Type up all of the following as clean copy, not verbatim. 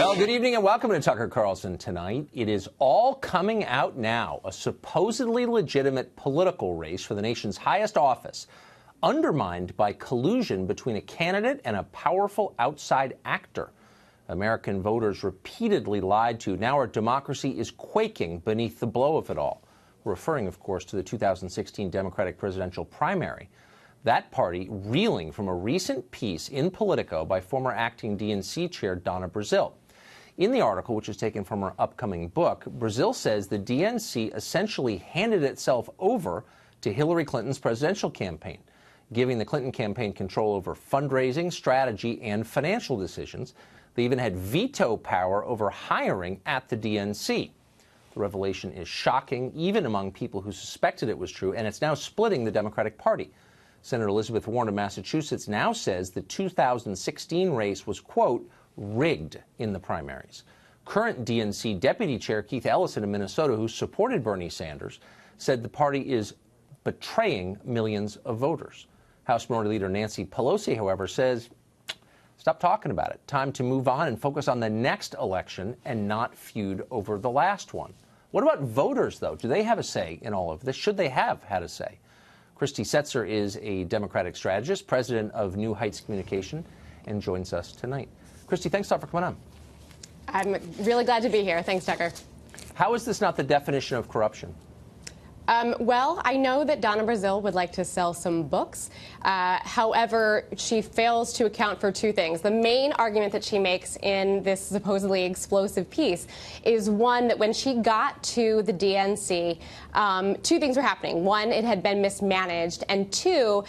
Well, good evening and welcome to Tucker Carlson Tonight. It is all coming out now. A supposedly legitimate political race for the nation's highest office, undermined by collusion between a candidate and a powerful outside actor. American voters repeatedly lied to. Now our democracy is quaking beneath the blow of it all. Referring, of course, to the 2016 Democratic presidential primary. That party reeling from a recent piece in Politico by former acting DNC chair Donna Brazile. In the article, which is taken from her upcoming book, Brazile says the DNC essentially handed itself over to Hillary Clinton's presidential campaign, giving the Clinton campaign control over fundraising, strategy, and financial decisions. They even had veto power over hiring at the DNC. The revelation is shocking, even among people who suspected it was true, and it's now splitting the Democratic Party. Senator Elizabeth Warren of Massachusetts now says the 2016 race was, quote, rigged in the primaries. Current DNC Deputy Chair Keith Ellison of Minnesota, who supported Bernie Sanders, said the party is betraying millions of voters. House Minority Leader Nancy Pelosi, however, says, stop talking about it. Time to move on and focus on the next election and not feud over the last one. What about voters, though? Do they have a say in all of this? Should they have had a say? Christy Setzer is a Democratic strategist, president of New Heights Communication, and joins us tonight. Christy, thanks a lot for coming on. I'm really glad to be here. Thanks, Tucker. How is this not the definition of corruption? Well, I know that Donna Brazile would like to sell some books. However, she fails to account for two things. The main argument that she makes in this supposedly explosive piece is, one, that when she got to the DNC, two things were happening. One, it had been mismanaged, and two,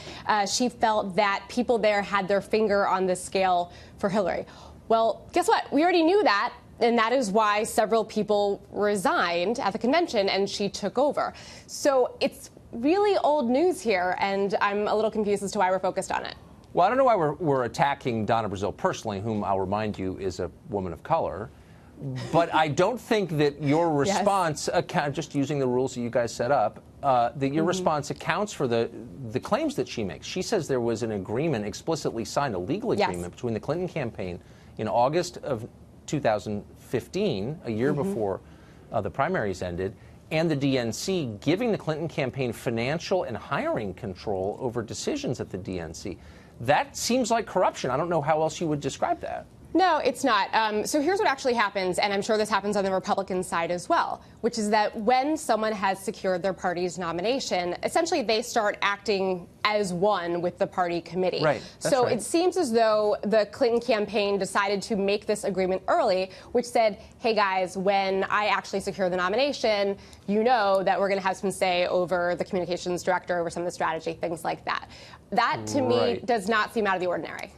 she felt that people there had their finger on the scale for Hillary. Well, guess what? We already knew that. And that is why several people resigned at the convention and she took over. So it's really old news here, and I'm a little confused as to why we're focused on it. Well, I don't know why we're attacking Donna Brazile personally, whom I'll remind you is a woman of color. But I don't think that your response, just using the rules that you guys set up, that your response accounts for the claims that she makes. She says there was an agreement explicitly signed, a legal agreement between the Clinton campaign in August of 2015, a year before the primaries ended, and the DNC giving the Clinton campaign financial and hiring control over decisions at the DNC. That seems like corruption. I don't know how else you would describe that. No, it's not. So here's what actually happens, and I'm sure this happens on the Republican side as well, which is that when someone has secured their party's nomination, essentially they start acting as one with the party committee. Right. So it seems as though the Clinton campaign decided to make this agreement early, which said, hey guys, when I actually secure the nomination, you know that we're going to have some say over the communications director, over some of the strategy, things like that. That, to me, does not seem out of the ordinary.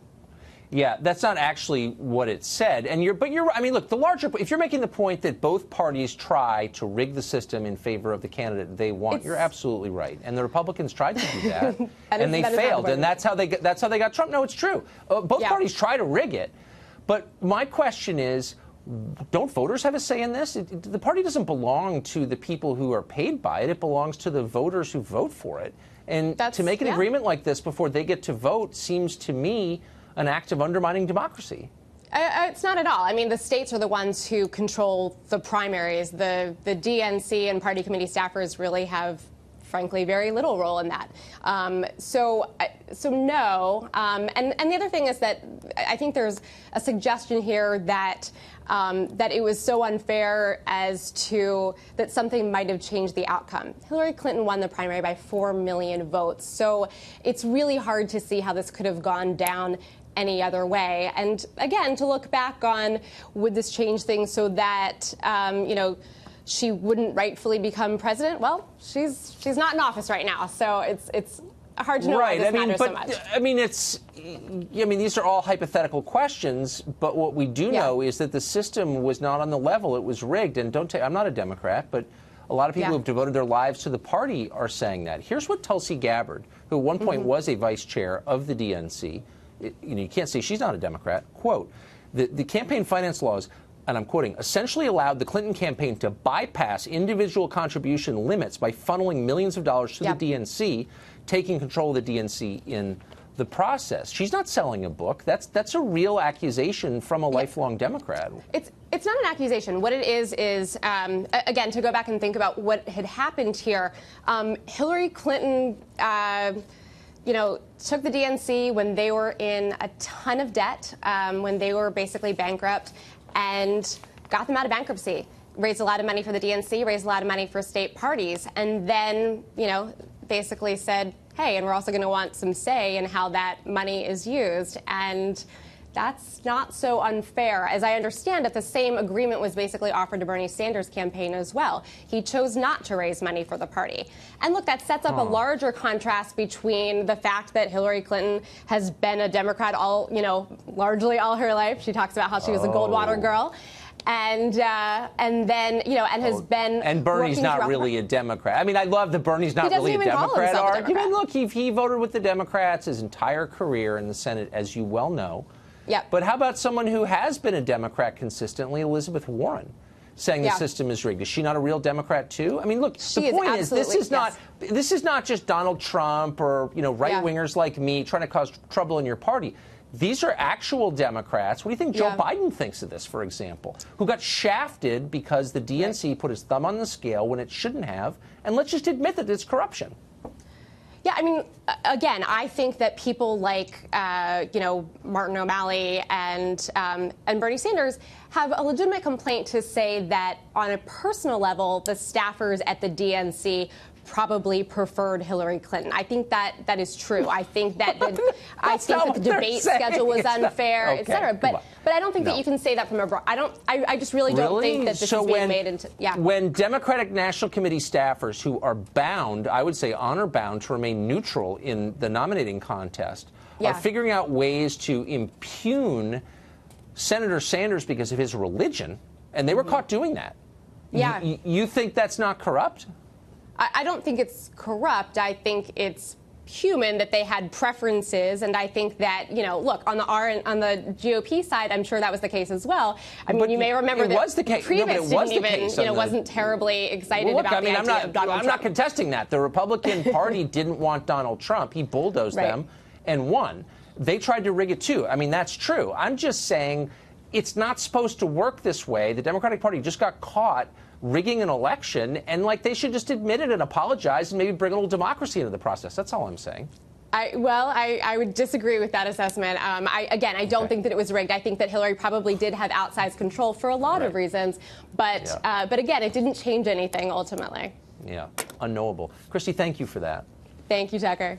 Yeah, that's not actually what it said. And I mean, look, if you're making the point that both parties try to rig the system in favor of the candidate they want, you're absolutely right. And the Republicans tried to do that, and they failed. And that's how they got Trump. No, it's true. Both parties try to rig it. But my question is, don't voters have a say in this? The party doesn't belong to the people who are paid by it. It belongs to the voters who vote for it. And to make an agreement like this before they get to vote seems to me an act of undermining democracy. It's not at all. I mean, the states are the ones who control the primaries. The DNC and party committee staffers really have, frankly, very little role in that. So no. And the other thing is that I think there's a suggestion here that that it was so unfair as to that something might have changed the outcome. Hillary Clinton won the primary by 4 million votes. So it's really hard to see how this could have gone down any other way. And again, to look back on, would this change things so that, she wouldn't rightfully become president? Well, she's not in office right now, so it's hard to know why this matters so much. I mean, these are all hypothetical questions, but what we do know is that the system was not on the level. It was rigged. And I'm not a Democrat, but a lot of people who have devoted their lives to the party are saying that. Here's what Tulsi Gabbard, who at one point was a vice chair of the DNC, you can't say she's not a Democrat, quote, the campaign finance laws, and I'm quoting, essentially allowed the Clinton campaign to bypass individual contribution limits by funneling millions of dollars to the DNC, taking control of the DNC in the process. She's not selling a book. That's a real accusation from a lifelong Democrat. It's not an accusation. What it is again, to go back and think about what had happened here, Hillary Clinton, took the DNC when they were in a ton of debt, when they were basically bankrupt, and got them out of bankruptcy. Raised a lot of money for the DNC, raised a lot of money for state parties, and then, basically said, hey, and we're also going to want some say in how that money is used. And that's not so unfair. As I understand it, the same agreement was basically offered to Bernie Sanders' campaign as well. He chose not to raise money for the party. And look, that sets up a larger contrast between the fact that Hillary Clinton has been a Democrat largely all her life. She talks about how she was a Goldwater girl. And then, and has been. And Bernie's not really a Democrat. I mean, I love that Bernie's not really a Democrat argument. Look, he voted with the Democrats his entire career in the Senate, as you well know. Yep. But how about someone who has been a Democrat consistently, Elizabeth Warren, saying the system is rigged? Is she not a real Democrat too? I mean, look, the point is this is not just Donald Trump or right-wingers like me trying to cause trouble in your party. These are actual Democrats. What do you think Joe Biden thinks of this, for example, who got shafted because the DNC put his thumb on the scale when it shouldn't have? And let's just admit that it's corruption. Yeah, I mean, again, I think that people like, Martin O'Malley and Bernie Sanders have a legitimate complaint to say that on a personal level, the staffers at the DNC probably preferred Hillary Clinton. I think that is true. I think that the debate schedule was unfair, et cetera. But I don't think that you can say that from abroad. I just really don't think that this is being made into. Yeah. When Democratic National Committee staffers who are bound, I would say honor bound, to remain neutral in the nominating contest, are figuring out ways to impugn Senator Sanders because of his religion, and they were caught doing that. Yeah. You think that's not corrupt? I don't think it's corrupt. I think it's human that they had preferences, and I think that look, on the GOP side, I'm sure that was the case as well. I mean, you may remember that Priebus didn't even wasn't terribly excited about the idea of Donald Trump. I'm not contesting that. The Republican Party didn't want Donald Trump. He bulldozed them and won. They tried to rig it too. I mean, that's true. I'm just saying it's not supposed to work this way. The Democratic Party just got caught rigging an election, and they should just admit it and apologize and maybe bring a little democracy into the process. That's all I'm saying. I would disagree with that assessment. I don't think that it was rigged. I think that Hillary probably did have outsized control for a lot of reasons, but again, it didn't change anything ultimately. Yeah, unknowable. Christy, thank you for that. Thank you, Tucker.